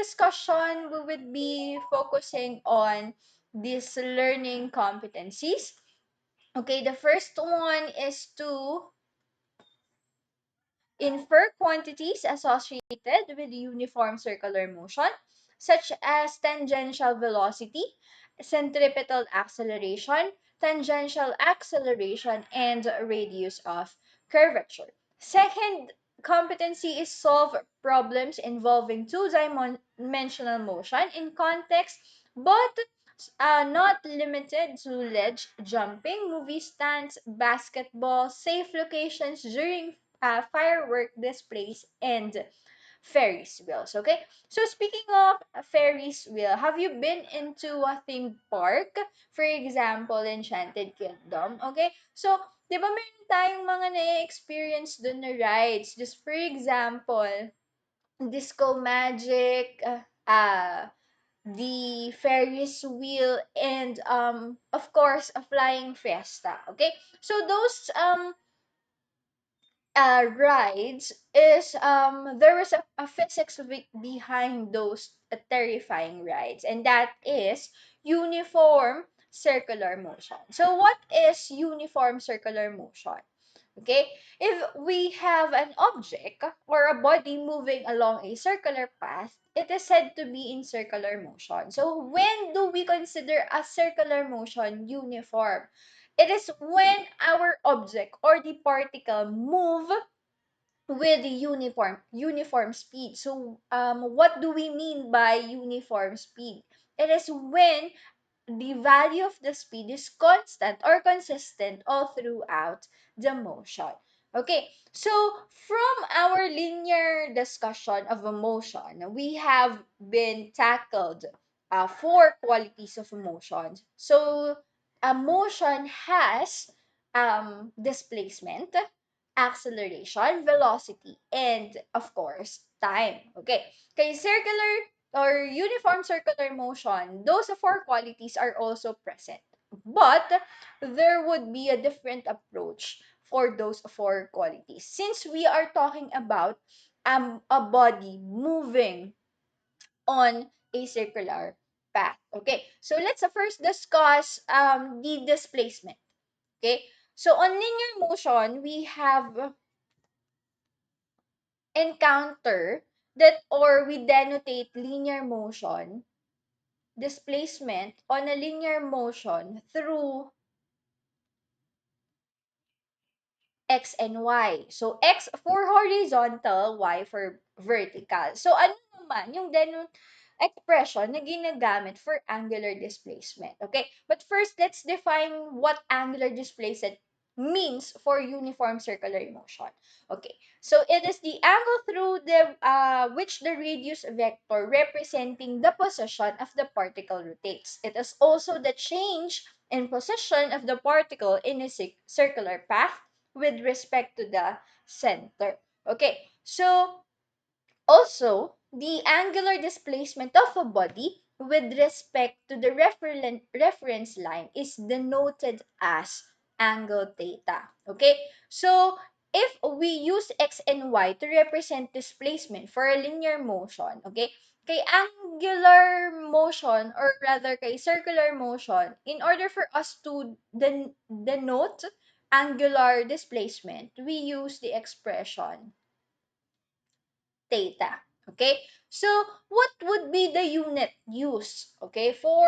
discussion, we would be focusing on these learning competencies. Okay, the first one is to infer quantities associated with uniform circular motion, such as tangential velocity, centripetal acceleration, tangential acceleration, and radius of curvature. Second competency is solve problems involving two-dimensional motion in context, but not limited to ledge jumping, movie stands, basketball, safe locations during firework displays, and Ferris wheels. Okay, so speaking of Ferris wheel, have you been into a theme park? For example, Enchanted Kingdom. Okay, so di ba meron tayong mga na-experience dun na rides? Just for example, Disco Magic, the Ferris wheel, and of course a flying fiesta. Okay, so those rides is there was a physics behind those terrifying rides, and that is uniform circular motion. So what is uniform circular motion? Okay, if we have an object or a body moving along a circular path, it is said to be in circular motion. So when do we consider a circular motion uniform? It is when our object or the particle move with uniform speed. So what do we mean by uniform speed? It is when the value of the speed is constant or consistent all throughout the motion. Okay, so from our linear discussion of a motion, we have been tackled four qualities of motion. So a motion has displacement, acceleration, velocity, and of course, time. Okay, circular or uniform circular motion, those four qualities are also present. But there would be a different approach for those four qualities. Since we are talking about a body moving on a circular path. Okay, so let's first discuss the displacement. Okay, so on linear motion, we have encounter that, or we denotate linear motion displacement on a linear motion through x and y. So, x for horizontal, y for vertical. So, ano naman yung expression na ginagamit for angular displacement? Okay? But first, let's define what angular displacement means for uniform circular motion. Okay. So, it is the angle through the which the radius vector representing the position of the particle rotates. It is also the change in position of the particle in a circular path with respect to the center. Okay, so also the angular displacement of a body with respect to the reference line is denoted as angle theta. Okay, so if we use x and y to represent displacement for a linear motion, okay, kay angular motion or rather kay circular motion, in order for us to denote angular displacement, we use the expression theta. Okay? So, what would be the unit used, okay, for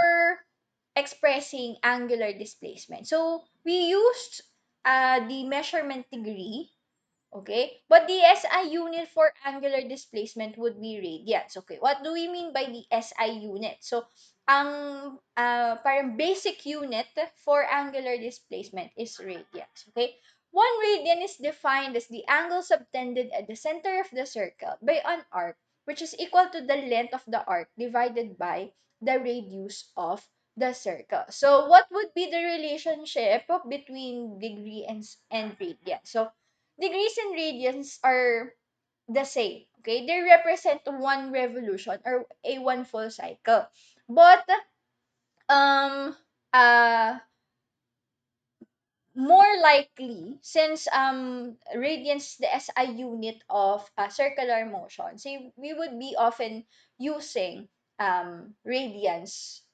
expressing angular displacement? So, we used the measurement degree. Okay? But the SI unit for angular displacement would be radians. Okay, what do we mean by the SI unit? So, ang parang basic unit for angular displacement is radians. Okay? 1 radian is defined as the angle subtended at the center of the circle by an arc, which is equal to the length of the arc divided by the radius of the circle. So, what would be the relationship between degree and radian? So, degrees and radians are the same. Okay, they represent one revolution or a one full cycle. But um uh more likely, since radians the SI unit of circular motion, so we would be often using radians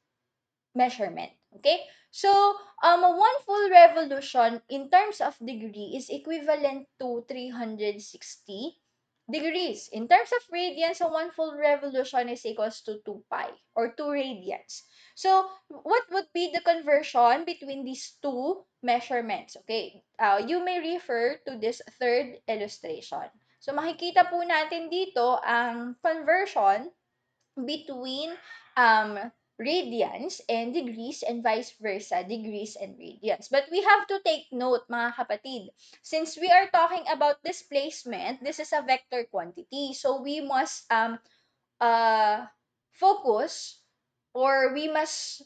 measurement. Okay? So, one full revolution in terms of degree is equivalent to 360 degrees. In terms of radians, a one full revolution is equals to 2 pi or 2 radians. So, what would be the conversion between these two measurements? Okay, you may refer to this third illustration. So, makikita po natin dito ang conversion between radians and degrees and vice versa, degrees and radians. But we have to take note, mga kapatid, since we are talking about displacement, this is a vector quantity. So we must focus, or we must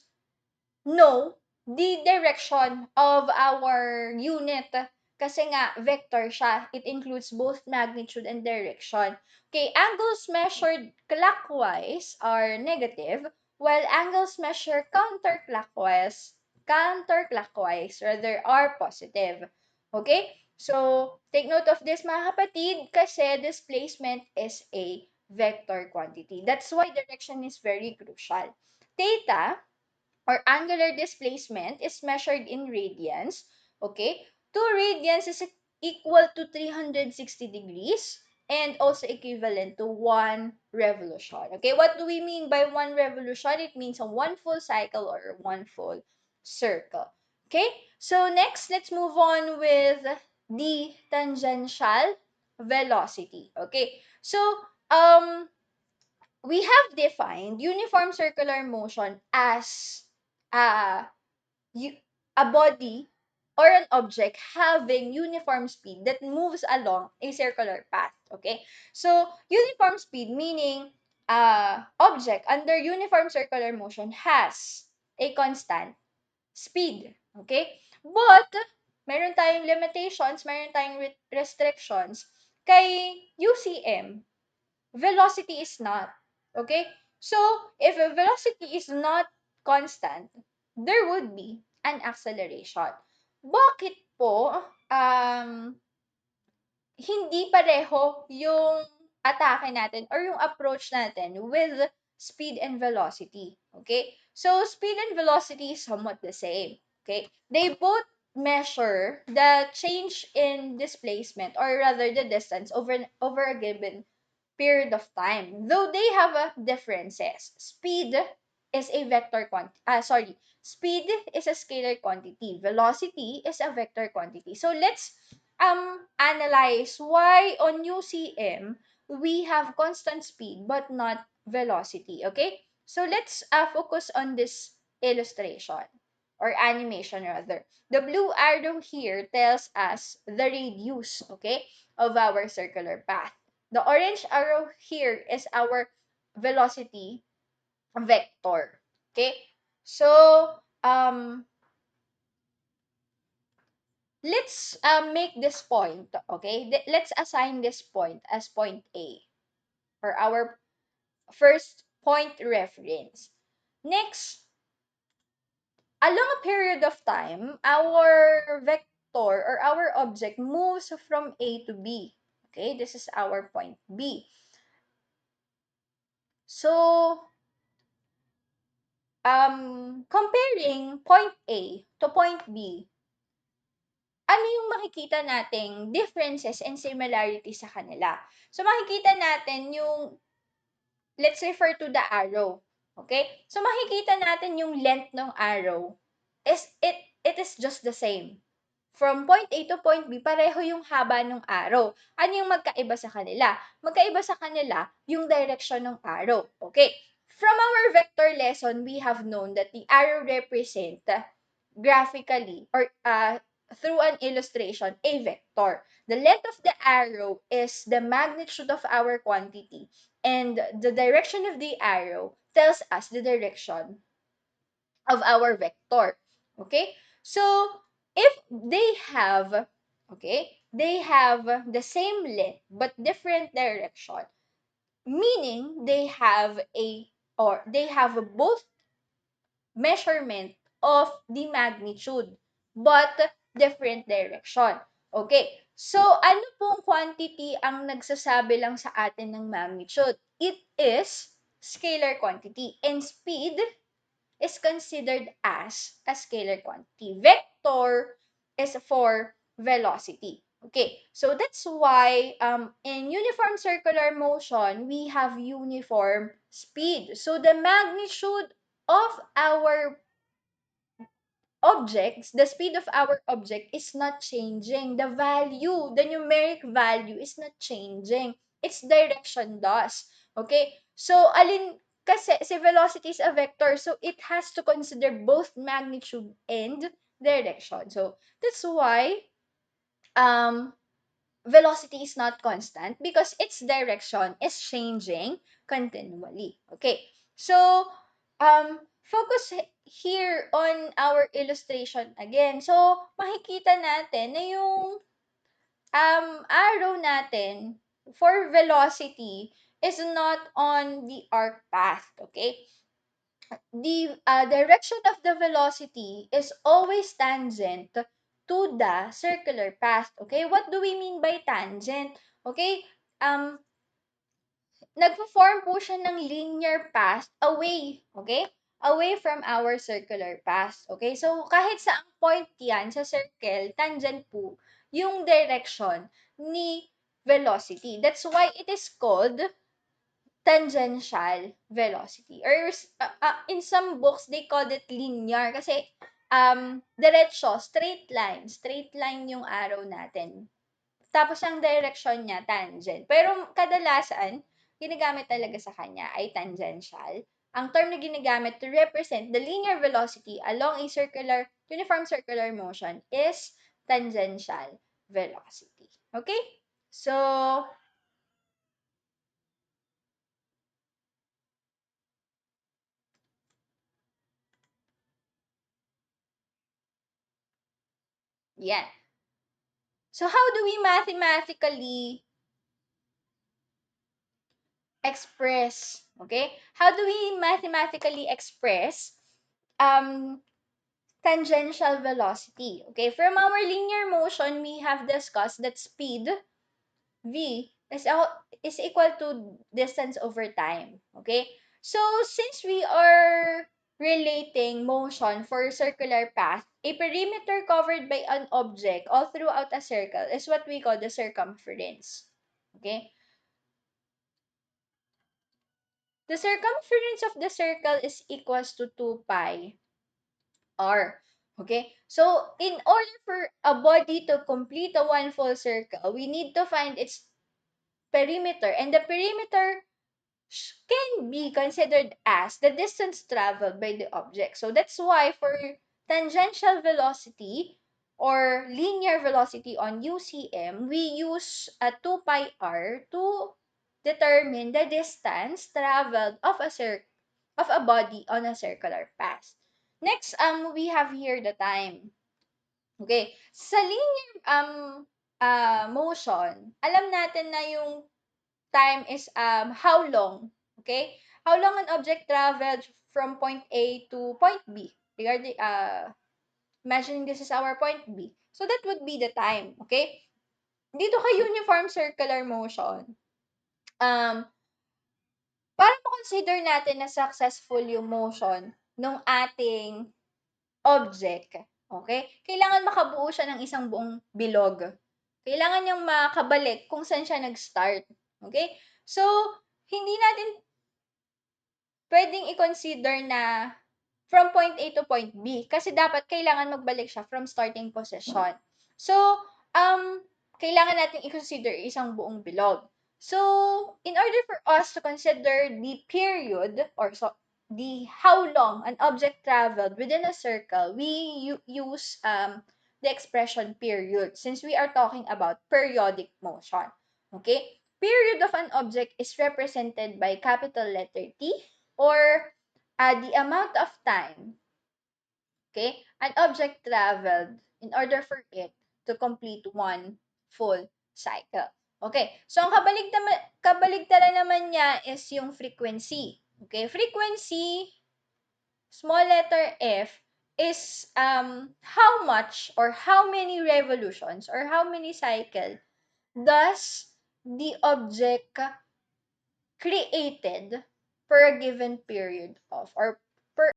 know the direction of our unit, kasi nga vector siya. It includes both magnitude and direction. Okay, angles measured clockwise are negative, while angles measured counterclockwise rather are positive. Okay? So, take note of this, mga kapatid, kasi displacement is a vector quantity. That's why direction is very crucial. Theta or angular displacement is measured in radians. Okay? 2 radians is equal to 360 degrees and also equivalent to 1 revolution. Okay? What do we mean by 1 revolution? It means a 1 full cycle or 1 full circle. Okay? So next, let's move on with the tangential velocity. Okay? So, we have defined uniform circular motion as uh, you, a body or an object having uniform speed that moves along a circular path. Okay? So, uniform speed meaning object under uniform circular motion has a constant speed. Okay? But, meron tayong limitations, meron tayong restrictions kay UCM. Velocity is not. Okay? So, if a velocity is not constant, there would be an acceleration. Bakit po hindi pareho yung atake natin or yung approach natin with speed and velocity? Okay? So, speed and velocity is somewhat the same. Okay? They both measure the change in displacement, or rather the distance over a given period of time. Though they have differences. Speed is a vector quantity. Speed is a scalar quantity. Velocity is a vector quantity. So let's analyze why on UCM we have constant speed but not velocity. Okay? So let's focus on this illustration or animation rather. The blue arrow here tells us the radius, okay, of our circular path. The orange arrow here is our velocity vector. Okay? So, let's make this point. Okay? Let's assign this point as point A for our first point reference. Next, along a period of time, our vector or our object moves from A to B. Okay? This is our point B. So, comparing point A to point B, ano yung makikita nating differences and similarities sa kanila? So, makikita natin yung, let's refer to the arrow. Okay? So, makikita natin yung length ng arrow. It is just the same. From point A to point B, pareho yung haba ng arrow. Ano yung magkaiba sa kanila? Magkaiba sa kanila yung direction ng arrow. Okay. From our vector lesson, we have known that the arrow represent graphically or through an illustration a vector. The length of the arrow is the magnitude of our quantity, and the direction of the arrow tells us the direction of our vector. Okay? So, if they have the same length but different direction, meaning they have both measurement of the magnitude but different direction. Okay. So, ano pong quantity ang nagsasabi lang sa atin ng magnitude? It is scalar quantity. And speed is considered as a scalar quantity. Vector is for velocity. Okay, so that's why in uniform circular motion, we have uniform speed. So the magnitude of our objects, the speed of our object is not changing. The value, the numeric value is not changing. Its direction does. Okay? So, kasi si velocity is a vector, so it has to consider both magnitude and direction. So, that's why um velocity is not constant because its direction is changing continually. Okay. So, focus here on our illustration again. So, makikita natin na yung arrow natin for velocity is not on the arc path. Okay. The direction of the velocity is always tangent to the circular path. Okay, what do we mean by tangent? Okay, nagpo-form po siya ng linear path away. Okay, away from our circular path. Okay, so kahit saang point yan sa circle, tangent po yung direction ni velocity. That's why it is called tangential velocity. Or in some books, they call it linear kasi diretso, straight line yung arrow natin. Tapos ang direction niya, tangent. Pero kadalasan, ginagamit talaga sa kanya ay tangential. Ang term na ginagamit to represent the linear velocity along a uniform circular motion is tangential velocity. Okay? So, yan. So, how do we mathematically express, okay? How do we mathematically express um, tangential velocity? Okay, from our linear motion, we have discussed that speed, v, is equal to distance over time. Okay, so since we are relating motion for circular path, a perimeter covered by an object all throughout a circle is what we call the circumference. Okay, the circumference of the circle is equals to 2 pi r. Okay? So, in order for a body to complete a one full circle, we need to find its perimeter. And the perimeter can be considered as the distance traveled by the object. So, that's why for tangential velocity or linear velocity on UCM, we use a 2 pi r to determine the distance traveled of a body on a circular path. Next, we have here the time. Okay. Sa linear motion, alam natin na yung time is how long. Okay? How long an object traveled from point A to point B. Regarding imagining this is our point B. So that would be the time. Okay? Dito kay uniform circular motion, um, para ma-consider natin na successful yung motion ng ating object, okay? Kailangan makabuo siya ng isang buong bilog. Kailangan niyang makabalik kung saan siya nag-start. Okay? So, hindi natin pwedeng i-consider na from point A to point B kasi dapat kailangan magbalik siya from starting position. So, kailangan natin i-consider isang buong bilog. So, in order for us to consider the period or so the how long an object traveled within a circle, we use the expression period since we are talking about periodic motion. Okay? Period of an object is represented by capital letter T or the amount of time, okay, an object traveled in order for it to complete one full cycle. Okay, so ang kabaligtaran naman niya is yung frequency. Okay, frequency, small letter f, is how much or how many revolutions or how many cycle does the object created per a given period of, or per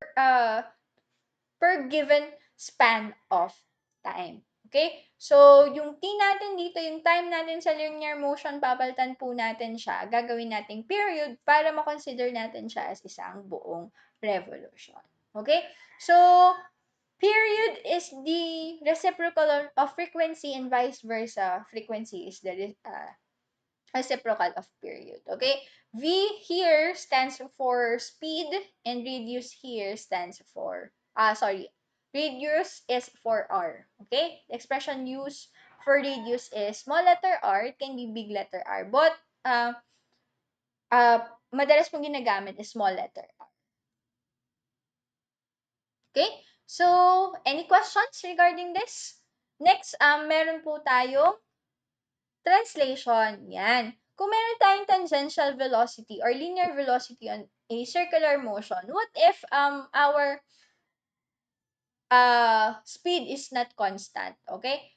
given span of time. Okay? So, yung t natin dito, yung time natin sa linear motion, papalitan po natin siya, gagawin nating period para makonsider natin siya as isang buong revolution. Okay? So, period is the reciprocal of frequency and vice versa. Frequency is the reciprocal of period. Okay? V here stands for speed and radius here stands for, radius is for R. Okay? The expression used for radius is small letter R. It can be big letter R. But, uh, madalas pong ginagamit is small letter R. Okay? So, any questions regarding this? Next, meron po tayong translation. Yan. Kung meron tayong tangential velocity or linear velocity on a circular motion, what if our speed is not constant? Okay?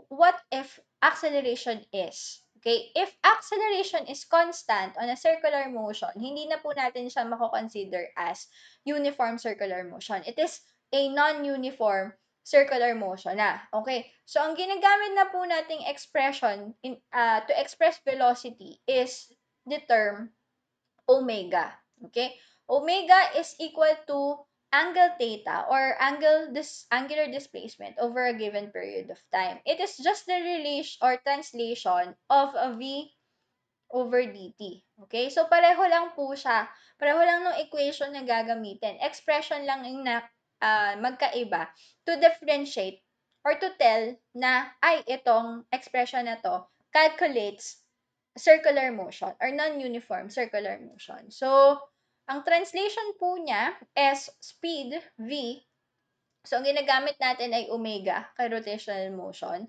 What if acceleration is? Okay? If acceleration is constant on a circular motion, hindi na po natin siya mako-consider as uniform circular motion. It is a non-uniform circular motion na. Okay? So, ang ginagamit na po nating expression to express velocity is the term omega. Okay? Omega is equal to angle theta or angular displacement over a given period of time. It is just the relation or translation of a v over dt. Okay? So, pareho lang po siya. Pareho lang ng equation na gagamitin. Expression lang yung magkaiba to differentiate or to tell na, ay, itong expression na to calculates circular motion or non-uniform circular motion. So, ang translation po niya is speed, v. So, ang ginagamit natin ay omega kay rotational motion.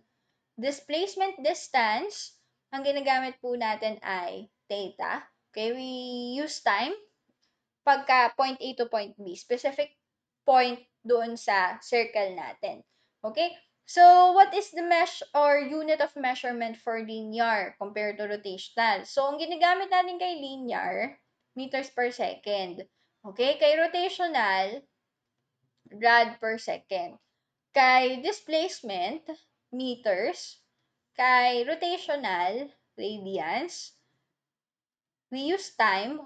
Displacement distance, ang ginagamit po natin ay theta. Okay, we use time pagka point A to point B. Specific point doon sa circle natin. Okay? So, what is the mesh or unit of measurement for linear compared to rotational? So, ang ginagamit natin kay linear, meters per second. Okay? Kay rotational, rad per second. Kay displacement, meters. Kay rotational, radians. We use time.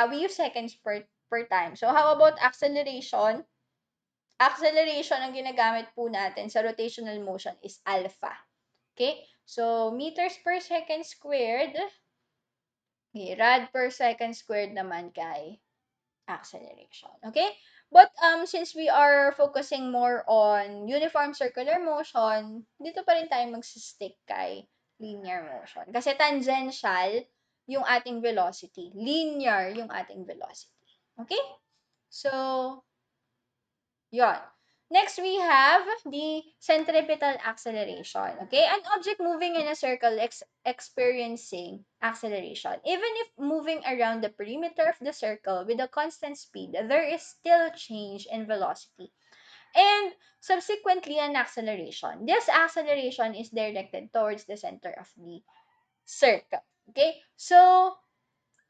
We use seconds per time. So, how about acceleration? Acceleration ang ginagamit po natin sa rotational motion is alpha. Okay? So, meters per second squared. Okay, rad per second squared naman kay acceleration. Okay? But since we are focusing more on uniform circular motion, dito pa rin tayo magsistick kay linear motion. Kasi tangential yung ating velocity. Linear yung ating velocity. Okay? So, yon. Next, we have the centripetal acceleration. Okay? An object moving in a circle experiencing acceleration. Even if moving around the perimeter of the circle with a constant speed, there is still change in velocity. And subsequently, an acceleration. This acceleration is directed towards the center of the circle. Okay? So,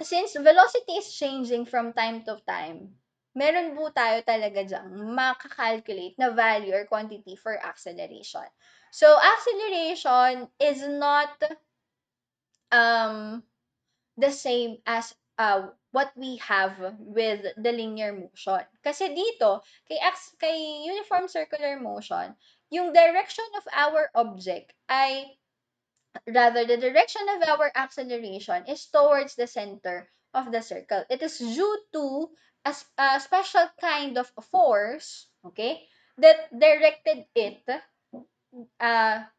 since velocity is changing from time to time, meron po tayo talaga dyang makakalculate na value or quantity for acceleration. So, acceleration is not the same as what we have with the linear motion. Kasi dito, kay uniform circular motion, yung direction of our object ay rather, the direction of our acceleration is towards the center of the circle. It is due to a special kind of force, okay, that directed it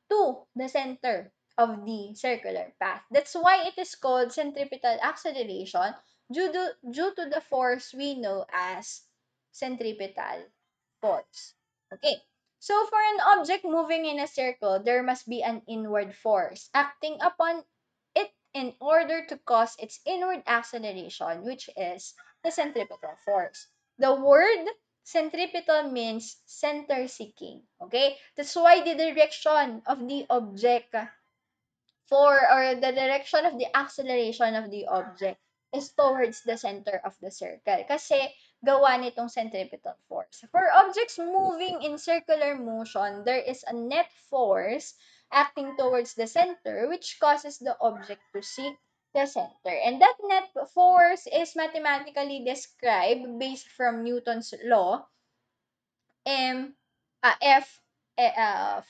to the center of the circular path. That's why it is called centripetal acceleration due to the force we know as centripetal force. Okay. So, for an object moving in a circle, there must be an inward force acting upon it in order to cause its inward acceleration, which is the centripetal force. The word centripetal means center seeking. Okay? That's why the direction of the object or the direction of the acceleration of the object is towards the center of the circle. Kasi gawa nitong centripetal force. For objects moving in circular motion, there is a net force acting towards the center which causes the object to seek the center. And that net force is mathematically described based from Newton's law. M F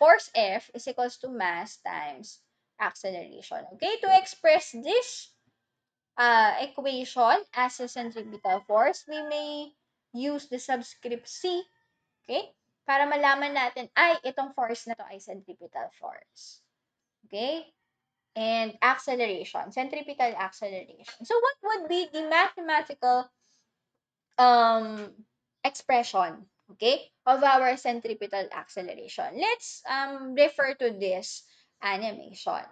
force F is equals to mass times acceleration. Okay, to express this equation as a centripetal force, we may use the subscript C, okay? Para malaman natin, ay, itong force na to ay centripetal force. Okay? And acceleration, centripetal acceleration. So what would be the mathematical expression, okay, of our centripetal acceleration? Let's refer to this animation.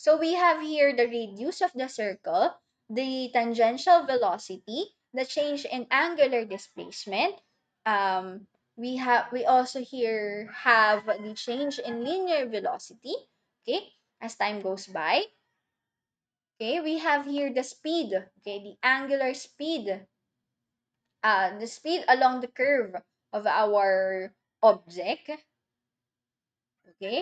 So we have here the radius of the circle, the tangential velocity, the change in angular displacement. We also here have the change in linear velocity, okay, as time goes by. Okay, we have here the speed, okay, the angular speed, the speed along the curve of our object, okay.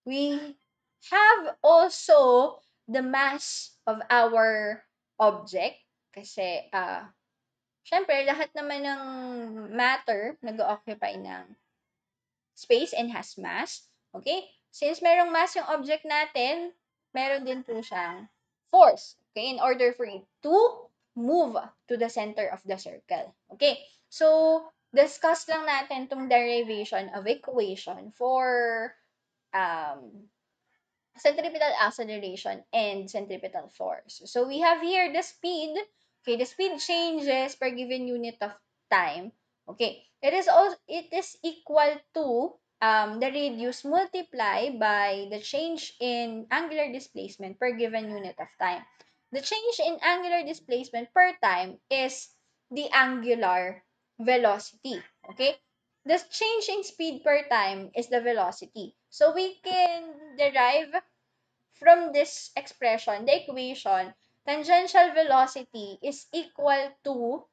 We have also the mass of our object kasi syempre lahat naman ng matter nag-occupy ng space and has mass. Okay? Since merong mass yung object natin, meron din po siyang force. Okay? In order for it to move to the center of the circle. Okay? So, discuss lang natin tong derivation of equation for um, centripetal acceleration and centripetal force. So we have here the speed. Okay, the speed changes per given unit of time. Okay, it is equal to the radius multiplied by the change in angular displacement per given unit of time. The change in angular displacement per time is the angular velocity. Okay, the change in speed per time is the velocity. So we can derive from this expression, the equation, tangential velocity is equal to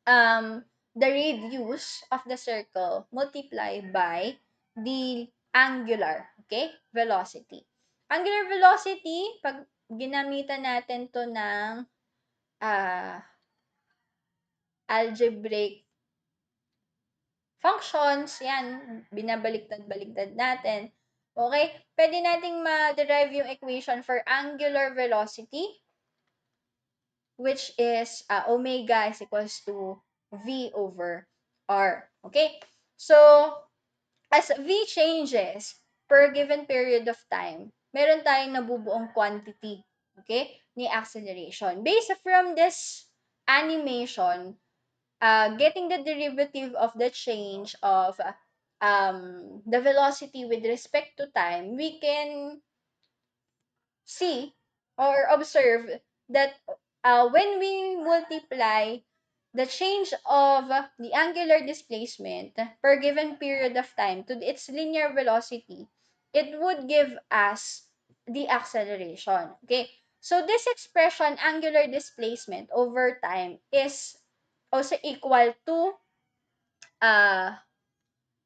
the radius of the circle multiplied by the angular, okay, velocity. Angular velocity, pag ginamitan natin to ng uh, algebraic functions, yan, binabaliktad-baliktad natin. Okay? Pwede nating ma-derive yung equation for angular velocity, which is omega is equals to v over r. Okay? So, as v changes per given period of time, meron tayong nabubuong quantity, okay, ni acceleration. Based from this animation, getting the derivative of the change of the velocity with respect to time, we can see or observe that when we multiply the change of the angular displacement per given period of time to its linear velocity, it would give us the acceleration. Okay, so this expression, angular displacement over time, is also equal to uh,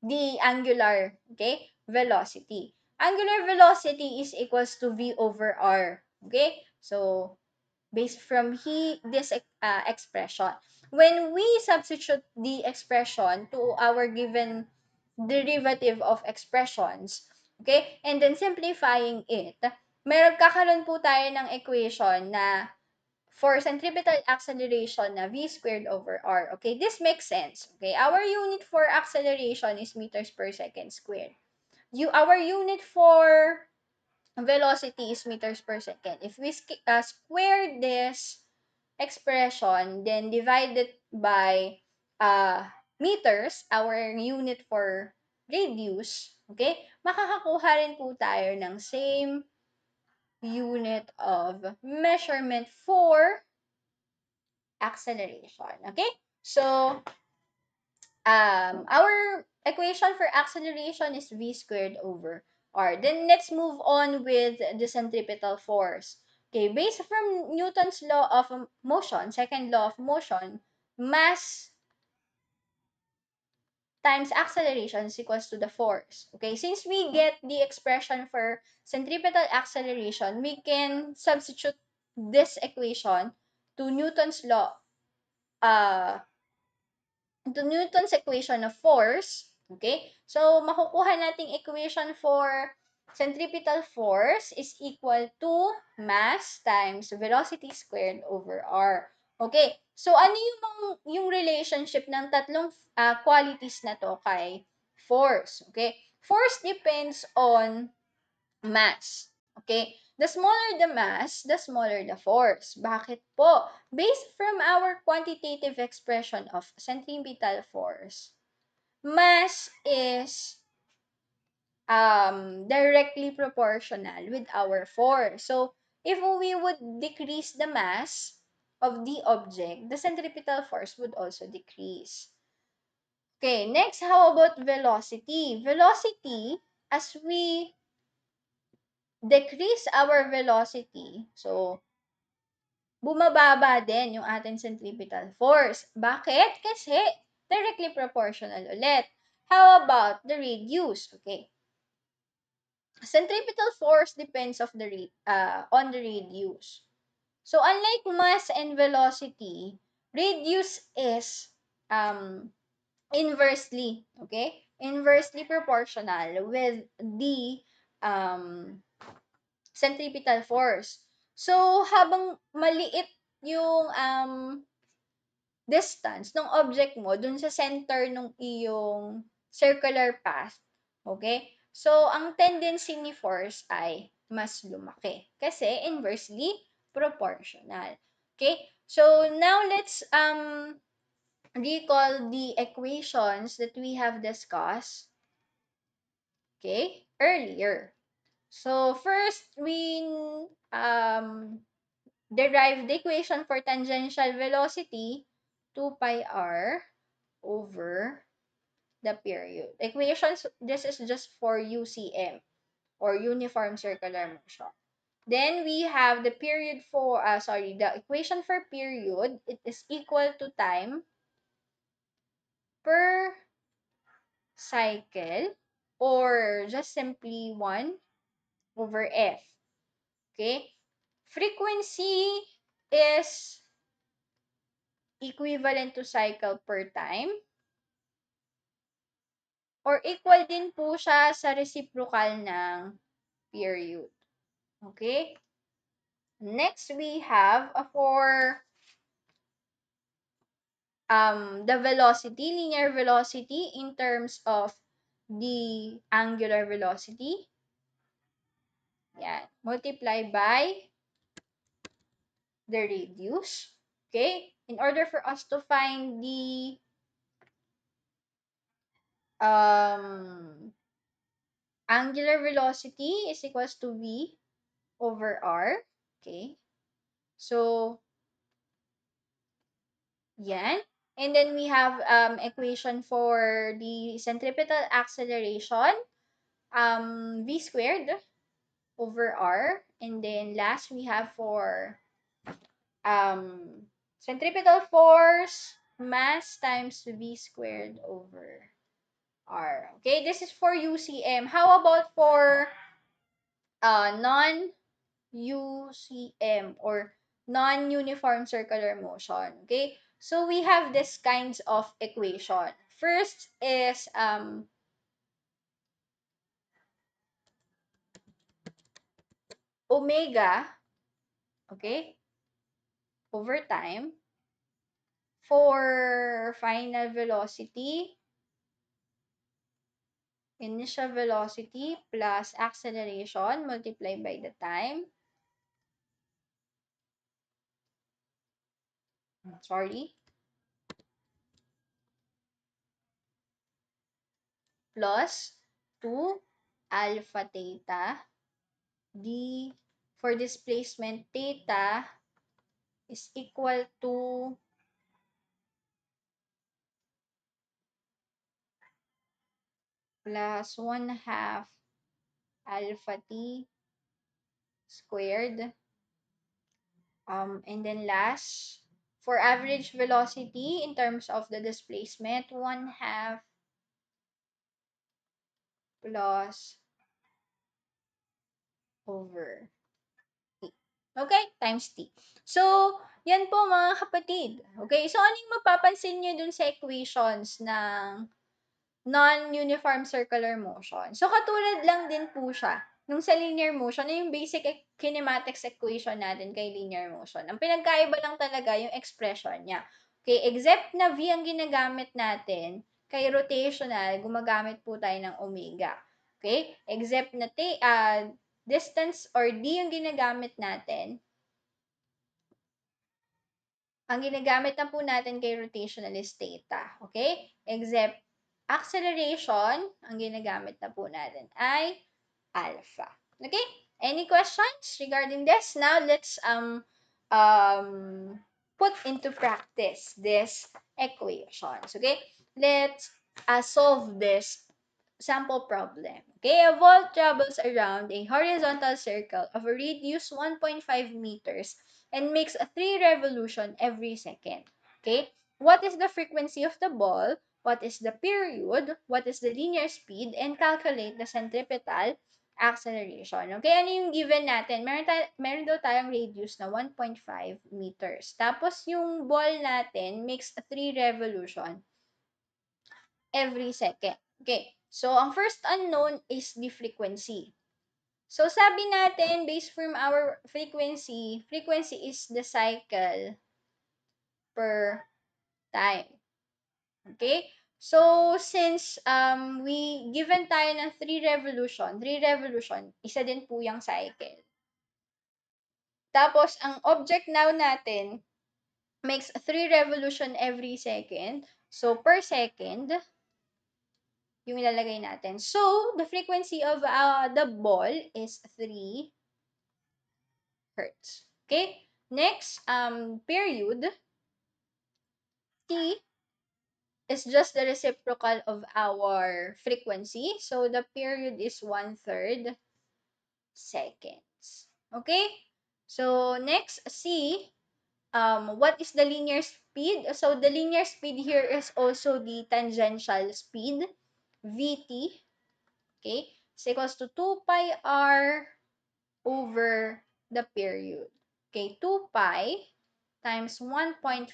the angular, okay, velocity. Angular velocity is equals to v over r. Okay, so based from this expression, when we substitute the expression to our given derivative of expressions, okay, and then simplifying it, kakaroon po tayo ng equation na for centripetal acceleration na v squared over r. Okay, this makes sense. Okay, our unit for acceleration is meters per second squared. Our unit for velocity is meters per second. If we square this expression, then divide it by meters, our unit for radius, okay, makakakuha rin po tayo ng same unit of measurement for acceleration. Okay? So, our equation for acceleration is v squared over R. Then let's move on with the centripetal force. Okay, based from Newton's law of motion, second law of motion, mass times acceleration is equals to the force. Okay, since we get the expression for centripetal acceleration, we can substitute this equation to Newton's law, uh, to Newton's equation of force. Okay, so makukuha nating equation for centripetal force is equal to mass times velocity squared over r. Okay, so ano yung relationship ng tatlong qualities na to kay force? Okay, force depends on mass. Okay? The smaller the mass, the smaller the force. Bakit po? Based from our quantitative expression of centripetal force, mass is directly proportional with our force. So, if we would decrease the mass of the object, the centripetal force would also decrease. Okay, next, how about velocity? Velocity, as we decrease our velocity, so, bumababa din yung ating centripetal force. Bakit? Kasi directly proportional ulit. How about the radius? Okay. Centripetal force depends on the radius. So, unlike mass and velocity, radius is um, inversely, okay? Inversely proportional with the um, centripetal force. So, habang maliit yung distance ng object mo dun sa center ng iyong circular path, okay? So, ang tendency ni force ay mas lumaki kasi inversely proportional. Okay? So, now let's recall the equations that we have discussed, okay, earlier. So, first, we derive the equation for tangential velocity, 2 pi r over the period. Equations, this is just for UCM, or uniform circular motion. Then we have the period for, the equation for period, it is equal to time per cycle, or just simply 1 over F. Okay? Frequency is equivalent to cycle per time, or equal din po siya sa reciprocal ng period. Okay? Next, we have for the velocity, linear velocity in terms of the angular velocity. Yan. Multiply by the radius. Okay? In order for us to find the angular velocity is equals to v over r. Okay? So, yan. And then we have equation for the centripetal acceleration, v squared over r. And then last we have for centripetal force, mass times v squared over r. Okay, this is for UCM. How about for non-UCM, or non-uniform circular motion? Okay, so we have this kinds of equation. First is omega, okay, over time for final velocity, initial velocity plus acceleration multiplied by the time. Sorry. Plus 2 alpha theta d for displacement theta is equal to plus 1/2 alpha t squared. And then last, for average velocity in terms of the displacement, 1/2 plus over t. Okay? Times t. So, yan po mga kapatid. Okay? So, ano yung mapapansin nyo dun sa equations ng non-uniform circular motion? So, katulad lang din po siya nung sa linear motion, na yung basic kinematics equation natin kay linear motion. Ang pinagkaiba lang talaga yung expression niya. Okay? Except na v ang ginagamit natin, kay rotational, gumagamit po tayo ng omega. Okay? Except na distance or d yung ginagamit natin, ang ginagamit na po natin kay rotational is theta. Okay? Except acceleration, ang ginagamit na po natin ay alpha. Okay? Any questions regarding this? Now, let's put into practice this equations. Okay? Let's solve this sample problem. Okay, a ball travels around a horizontal circle of a radius 1.5 meters and makes a 3 revolution every second. Okay, what is the frequency of the ball? What is the period? What is the linear speed? And calculate the centripetal acceleration. Okay, ano yung given natin? Meron daw tayong radius na 1.5 meters. Tapos yung ball natin makes a 3 revolution every second. Okay. So, ang first unknown is the frequency. So, sabi natin, based from our frequency is the cycle per time. Okay? So, since we given tayo ng 3 revolution, isa din po yung cycle. Tapos, ang object now natin makes 3 revolution every second. So, per second, yung ilalagay natin. So, the frequency of the ball is 3 hertz. Okay? Next, period, t is just the reciprocal of our frequency. So, the period is 1/3 seconds. Okay? So, next, c, what is the linear speed? So, the linear speed here is also the tangential speed, vt. Okay? Is equals to 2 pi r over the period. Okay, 2 pi times 1.5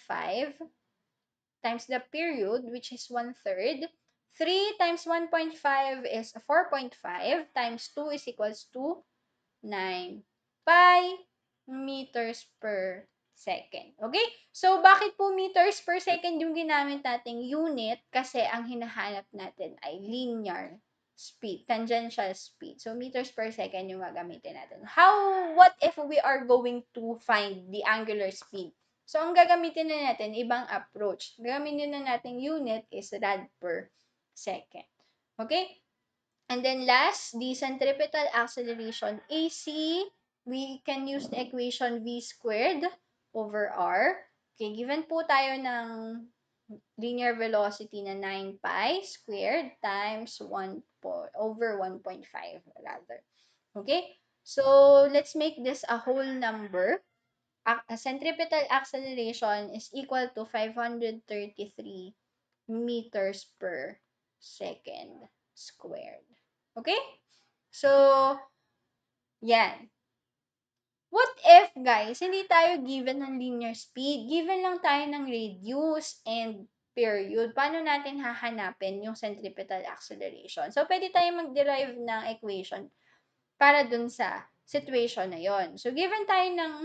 times the period, which is 1/3. 3 times 1.5 is 4.5 times 2 is equals to 9 pi meters per second. Okay? So, bakit po meters per second yung ginamit nating unit? Kasi ang hinahanap natin ay linear speed, tangential speed. So, meters per second yung gagamitin natin. What if we are going to find the angular speed? So, ang gagamitin na natin, ibang approach. Gagamitin na natin unit is rad per second. Okay? And then last, the centripetal acceleration AC, we can use the equation v squared over r. Okay, given po tayo ng linear velocity na 9 pi squared times 1 over 1.5 rather. Okay? So, let's make this a whole number. A centripetal acceleration is equal to 533 meters per second squared. Okay? So, yan. What if, guys, hindi tayo given ng linear speed? Given lang tayo ng radius and period. Paano natin hahanapin yung centripetal acceleration? So, pwede tayo mag-derive ng equation para dun sa situation na yon. So, given tayo ng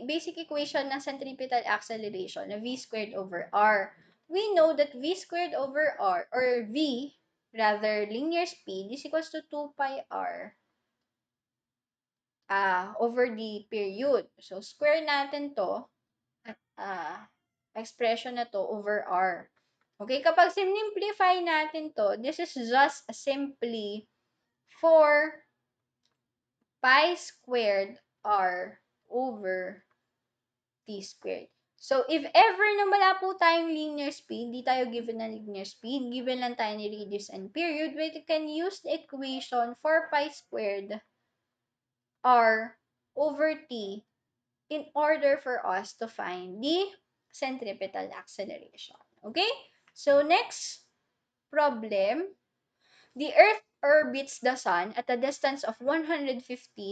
basic equation ng centripetal acceleration na v squared over r. We know that v squared over r, or v, rather linear speed, is equals to 2 pi r over the period. So, square natin to, expression na to over r. Okay, kapag simplify natin to, this is just simply 4 pi squared r over t squared. So, if ever na wala po tayong linear speed, di tayo given na linear speed, given lang tayo ni radius and period, we can use the equation 4 pi squared r over t in order for us to find the centripetal acceleration. Okay? So, next problem, the Earth orbits the Sun at a distance of 150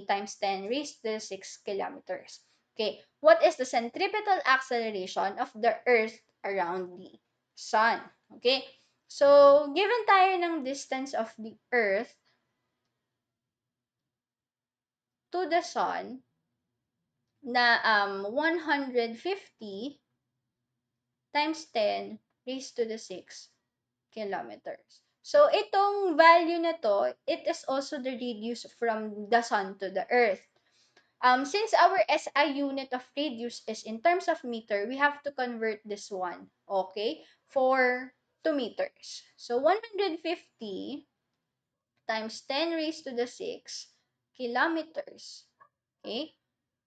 times 10 raised to 6 kilometers. Okay, what is the centripetal acceleration of the Earth around the Sun? Okay, so given tayo ng distance of the Earth to the Sun na 150 times 10 raised to the 6 kilometers. So, itong value na to, it is also the radius from the Sun to the Earth. Since our SI unit of radius is in terms of meter, we have to convert this one, okay, for to meters. So, 150 times 10 raised to the 6 kilometers, okay?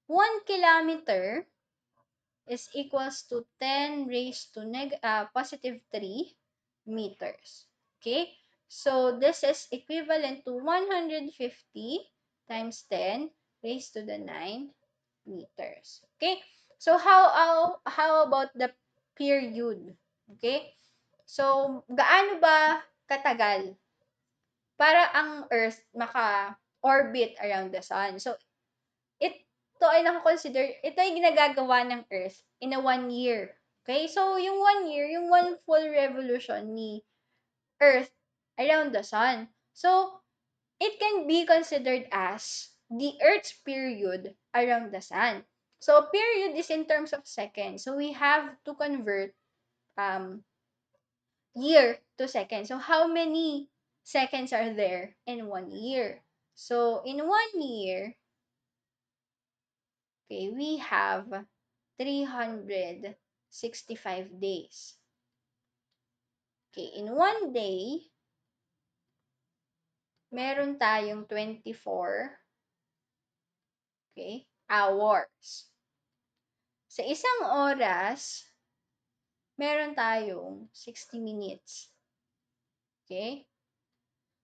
1 kilometer is equals to 10 raised to positive 3 meters. Okay? So, this is equivalent to 150 times 10 raised to the 9 meters. Okay? So, how about the period? Okay? So, gaano ba katagal para ang Earth maka-orbit around the Sun? So, ito ay ito ay ginagagawa ng Earth in a 1 year. Okay? So, yung 1 year, yung one full revolution ni Earth around the Sun. So, it can be considered as the Earth's period around the Sun. So, period is in terms of seconds. So, we have to convert year to seconds. So, how many seconds are there in 1 year? So, in 1 year, okay, we have 365 days. Okay, in 1 day, meron tayong 24, okay, hours. Sa isang oras, meron tayong 60 minutes. Okay?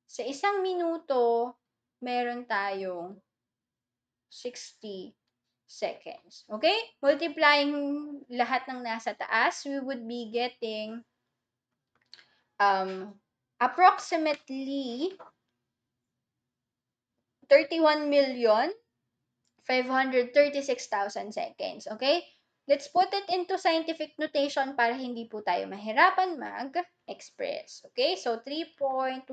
Sa isang minuto, meron tayong 60 seconds. Okay? Multiplying lahat ng nasa taas, we would be getting approximately 31,536,000 seconds. Okay? Let's put it into scientific notation para hindi po tayo mahirapan mag-express. Okay? So, 3.1536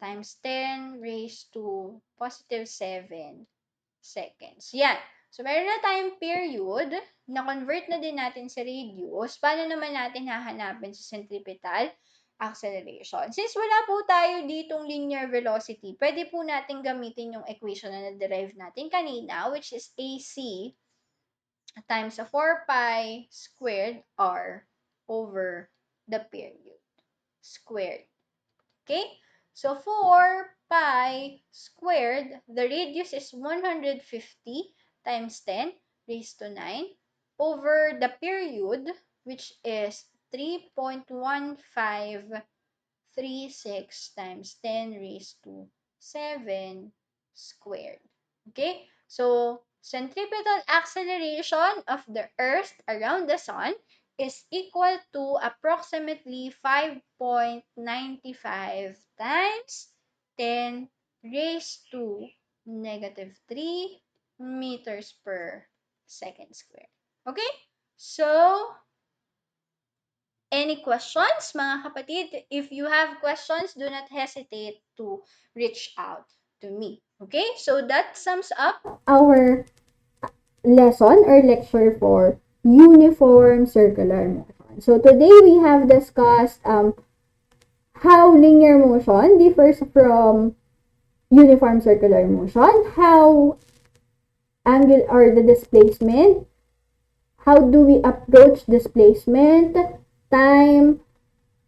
times 10 raised to positive 7 seconds. Yan. So, meron na tayong period, na-convert na din natin sa radius. Paano naman natin hahanapin sa centripetal acceleration? Since wala po tayo ditong linear velocity, pwede po natin gamitin yung equation na na-derive natin kanina, which is AC times 4 pi squared r over the period squared. Okay? So, 4 pi squared, the radius is 150 times 10 raised to 9 over the period, which is 3.1536 times 10 raised to 7 squared. Okay? So, centripetal acceleration of the Earth around the Sun is equal to approximately 5.95 times 10 raised to negative 3 meters per second squared. Okay? So, any questions, mga kapatid? If you have questions, do not hesitate to reach out to me. Okay? So, that sums up our lesson or lecture for uniform circular motion. So, today we have discussed how linear motion differs from uniform circular motion, how angle or the displacement, how do we approach displacement, time,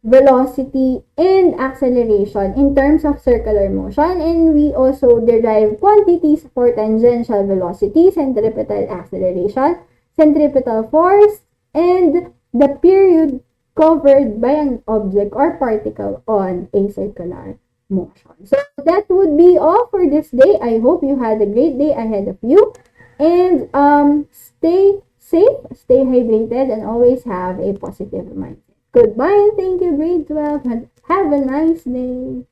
velocity, and acceleration in terms of circular motion. And we also derive quantities for tangential velocity, centripetal acceleration, centripetal force, and the period covered by an object or particle on a circular motion. So that would be all for this day. I hope you had a great day ahead of you. And stay safe, stay hydrated, and always have a positive mindset. Goodbye and thank you, grade 12. Have a nice day.